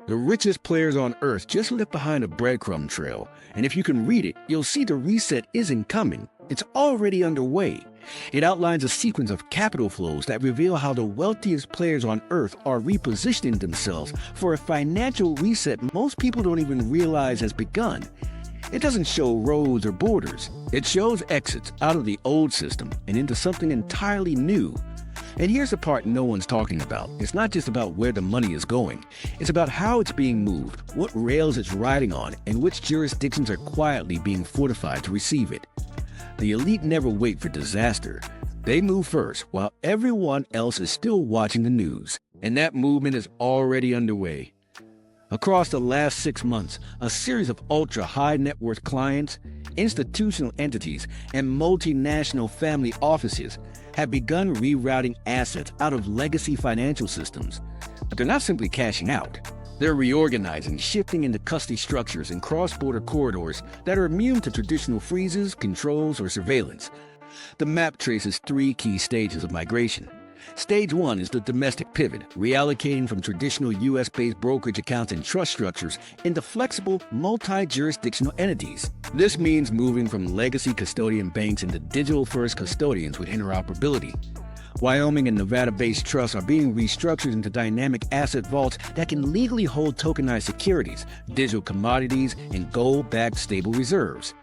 The richest players on Earth just left behind a breadcrumb trail, and if you can read it, you'll see the reset isn't coming. It's already underway. It outlines a sequence of capital flows that reveal how the wealthiest players on Earth are repositioning themselves for a financial reset most people don't even realize has begun. It doesn't show roads or borders. It shows exits out of the old system and into something entirely new. And here's the part no one's talking about. It's not just about where the money is going. It's about how it's being moved, what rails it's riding on, and which jurisdictions are quietly being fortified to receive it. The elite never wait for disaster. They move first, while everyone else is still watching the news. And that movement is already underway. Across the last 6 months, a series of ultra-high net worth clients, institutional entities, and multinational family offices have begun rerouting assets out of legacy financial systems. But they're not simply cashing out. They're reorganizing, shifting into custody structures and cross-border corridors that are immune to traditional freezes, controls, or surveillance. The map traces 3 key stages of migration. Stage 1 is the domestic pivot, reallocating from traditional U.S.-based brokerage accounts and trust structures into flexible, multi-jurisdictional entities. This means moving from legacy custodian banks into digital-first custodians with interoperability. Wyoming and Nevada-based trusts are being restructured into dynamic asset vaults that can legally hold tokenized securities, digital commodities, and gold-backed stable reserves.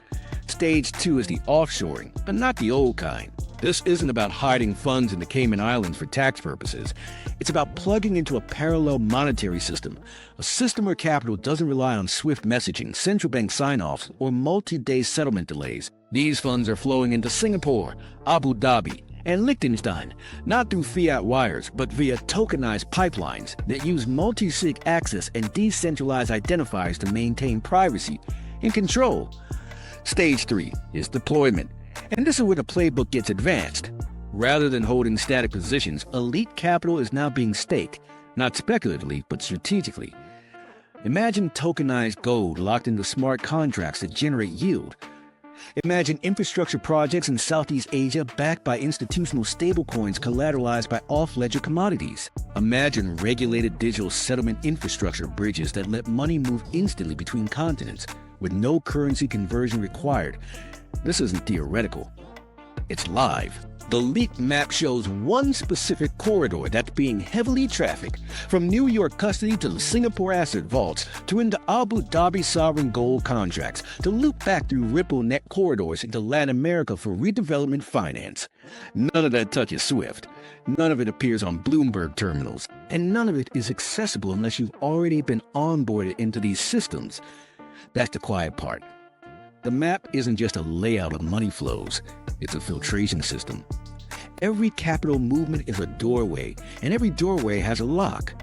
Stage 2 is the offshoring, but not the old kind. This isn't about hiding funds in the Cayman Islands for tax purposes. It's about plugging into a parallel monetary system, a system where capital doesn't rely on swift messaging, central bank sign-offs, or multi-day settlement delays. These funds are flowing into Singapore, Abu Dhabi, and Liechtenstein, not through fiat wires, but via tokenized pipelines that use multi-sig access and decentralized identifiers to maintain privacy and control. Stage 3 is deployment. And this is where the playbook gets advanced. Rather than holding static positions, elite capital is now being staked, not speculatively, but strategically. Imagine tokenized gold locked into smart contracts that generate yield. Imagine infrastructure projects in Southeast Asia backed by institutional stablecoins collateralized by off-ledger commodities. Imagine regulated digital settlement infrastructure bridges that let money move instantly between continents, with no currency conversion required. This isn't theoretical. It's live. The leaked map shows one specific corridor that's being heavily trafficked, from New York custody to the Singapore asset vaults, to into Abu Dhabi sovereign gold contracts, to loop back through Ripple net corridors into Latin America for redevelopment finance. None of that touches Swift. None of it appears on Bloomberg terminals. And none of it is accessible unless you've already been onboarded into these systems. That's the quiet part. The map isn't just a layout of money flows, it's a filtration system. Every capital movement is a doorway, and every doorway has a lock.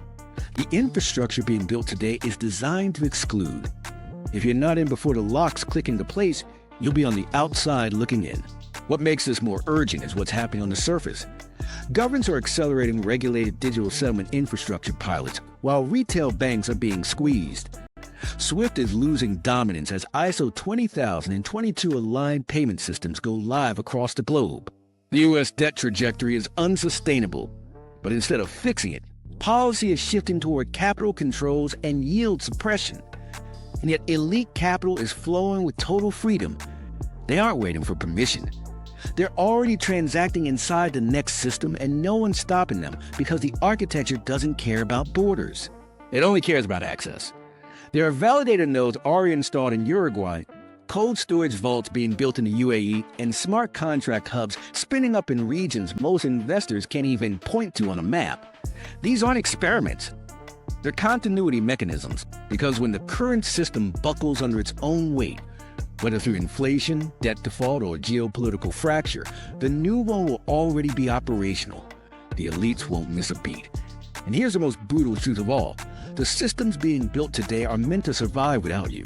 The infrastructure being built today is designed to exclude. If you're not in before the locks click into place, you'll be on the outside looking in. What makes this more urgent is what's happening on the surface. Governments are accelerating regulated digital settlement infrastructure pilots, while retail banks are being squeezed. Swift is losing dominance as ISO 20022 aligned payment systems go live across the globe. The U.S. debt trajectory is unsustainable, but instead of fixing it, policy is shifting toward capital controls and yield suppression. And yet elite capital is flowing with total freedom. They aren't waiting for permission. They're already transacting inside the next system, and no one's stopping them because the architecture doesn't care about borders. It only cares about access. There are validator nodes already installed in Uruguay, cold storage vaults being built in the UAE, and smart contract hubs spinning up in regions most investors can't even point to on a map. These aren't experiments. They're continuity mechanisms, because when the current system buckles under its own weight, whether through inflation, debt default, or geopolitical fracture, the new one will already be operational. The elites won't miss a beat. And here's the most brutal truth of all. The systems being built today are meant to survive without you.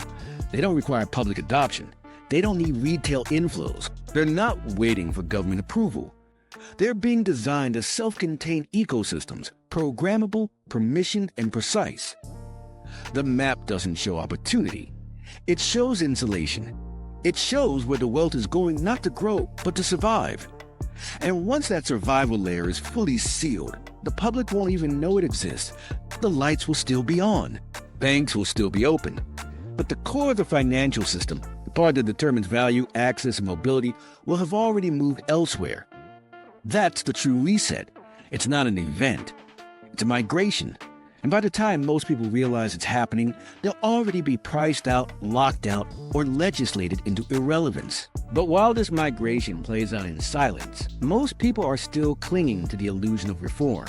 They don't require public adoption. They don't need retail inflows. They're not waiting for government approval. They're being designed as self-contained ecosystems, programmable, permissioned, and precise. The map doesn't show opportunity. It shows insulation. It shows where the wealth is going not to grow, but to survive. And once that survival layer is fully sealed, the public won't even know it exists. The lights will still be on. Banks will still be open. But the core of the financial system, the part that determines value, access, and mobility, will have already moved elsewhere. That's the true reset. It's not an event. It's a migration. And by the time most people realize it's happening, they'll already be priced out, locked out, or legislated into irrelevance. But while this migration plays out in silence, most people are still clinging to the illusion of reform.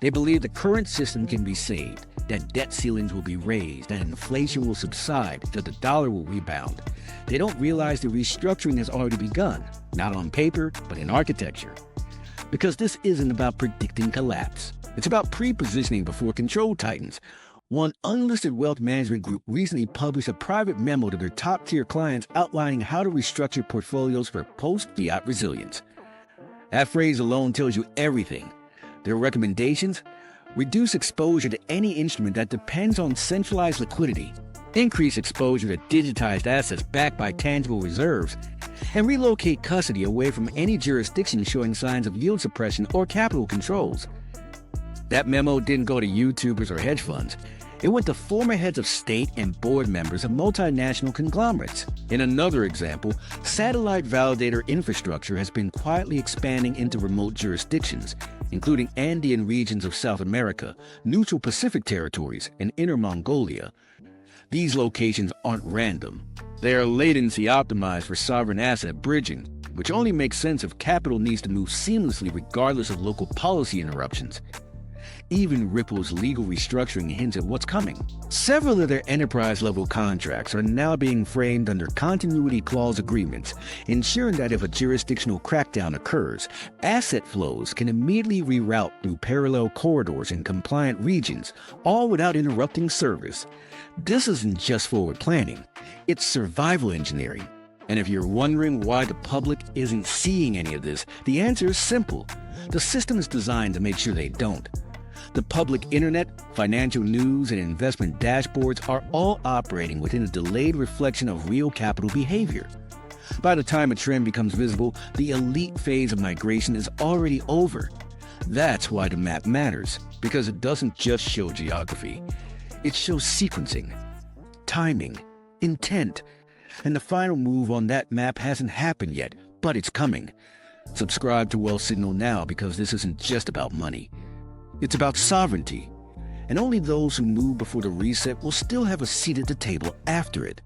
They believe the current system can be saved, that debt ceilings will be raised, that inflation will subside, that the dollar will rebound. They don't realize the restructuring has already begun, not on paper, but in architecture. Because this isn't about predicting collapse. It's about pre-positioning before control tightens. One unlisted wealth management group recently published a private memo to their top-tier clients outlining how to restructure portfolios for post-fiat resilience. That phrase alone tells you everything. Their recommendations? Reduce exposure to any instrument that depends on centralized liquidity, increase exposure to digitized assets backed by tangible reserves, and relocate custody away from any jurisdiction showing signs of yield suppression or capital controls. That memo didn't go to YouTubers or hedge funds. It went to former heads of state and board members of multinational conglomerates. In another example, satellite validator infrastructure has been quietly expanding into remote jurisdictions, including Andean regions of South America, neutral Pacific territories, and Inner Mongolia. These locations aren't random. They are latency optimized for sovereign asset bridging, which only makes sense if capital needs to move seamlessly regardless of local policy interruptions. Even Ripple's legal restructuring hints at what's coming. Several of their enterprise-level contracts are now being framed under continuity clause agreements, ensuring that if a jurisdictional crackdown occurs, asset flows can immediately reroute through parallel corridors in compliant regions, all without interrupting service. This isn't just forward planning, it's survival engineering. And if you're wondering why the public isn't seeing any of this, the answer is simple. The system is designed to make sure they don't. The public internet, financial news, and investment dashboards are all operating within a delayed reflection of real capital behavior. By the time a trend becomes visible, the elite phase of migration is already over. That's why the map matters, because it doesn't just show geography. It shows sequencing, timing, intent, and the final move on that map hasn't happened yet, but it's coming. Subscribe to Wealth Signal now, because this isn't just about money. It's about sovereignty, and only those who move before the reset will still have a seat at the table after it.